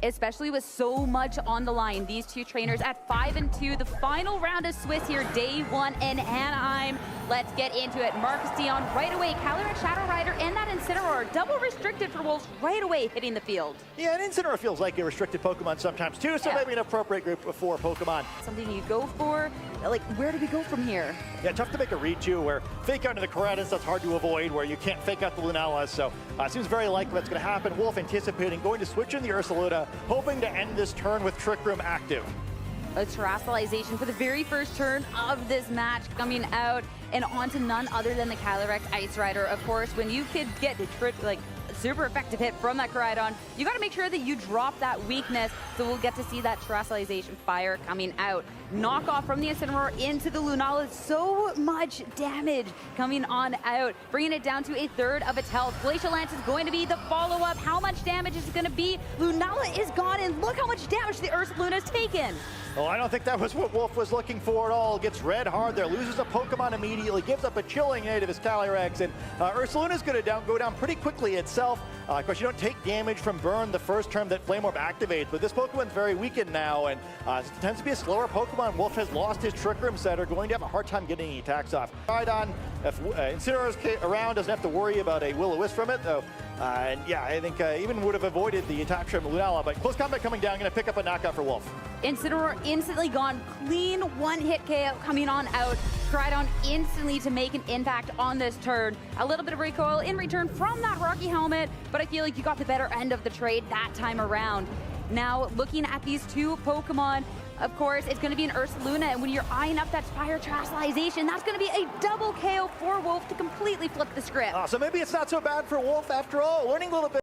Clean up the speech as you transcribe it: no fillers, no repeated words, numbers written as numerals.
especially with so much on the line. These two trainers at 5-2, the final round of Swiss here, day one in Anaheim. Let's get into it. Marcus Dion right away, Calyrex Shadow Rider, and that Incineroar, double restricted for Wolves right away hitting the field. Yeah, and Incineroar feels like a restricted Pokemon sometimes too, so maybe an appropriate group of 4 Pokemon. Something you go for, like where do we go from here? Yeah, tough to make a read too, where fake out into the Karatas, that's hard to avoid, where you can't fake out the Lunalas, so it seems very likely that's going to happen. Wolf anticipating going to switch in the Ursaluna, hoping to end this turn with Trick Room active. A terrestrialization for the very first turn of this match coming out, and on to none other than the Calyrex Ice Rider. Of course, when you could get like super effective hit from that Koraidon, you got to make sure that you drop that weakness, so we'll get to see that terrestrialization fire coming out. Knockoff from the Incineroar into the Lunala, so much damage coming on out, bringing it down to a third of its health. Glacial Lance is going to be the follow-up. How much damage is it going to be? Lunala is gone, and look how much damage the Ursaluna has taken. Well, I don't think that was what Wolf was looking for at all. Gets red hard there, loses a Pokemon immediately, gives up a chilling hit of his Calyrex, and Ursaluna's going to go down pretty quickly itself. Of course, you don't take damage from burn the first turn that Flame Orb activates, but this Pokemon's very weakened now, and it tends to be a slower Pokemon. Wolf has lost his Trick Room setter, going to have a hard time getting any attacks off. Koraidon, if Incineroar's around, doesn't have to worry about a Will-O-Wisp from it, though. And yeah, I think even would have avoided the attack from Lunala, but close combat coming down, going to pick up a knockout for Wolf. Incineroar instantly gone, clean one-hit KO coming on out. Koraidon instantly to make an impact on this turn. A little bit of recoil in return from that Rocky Helmet, but I feel like you got the better end of the trade that time around. Now, looking at these two Pokemon, of course, it's going to be an Ursaluna, and when you're eyeing up that Spire Terrestrialization, that's going to be a double KO for Wolf to completely flip the script. So maybe it's not so bad for Wolf after all, learning a little bit.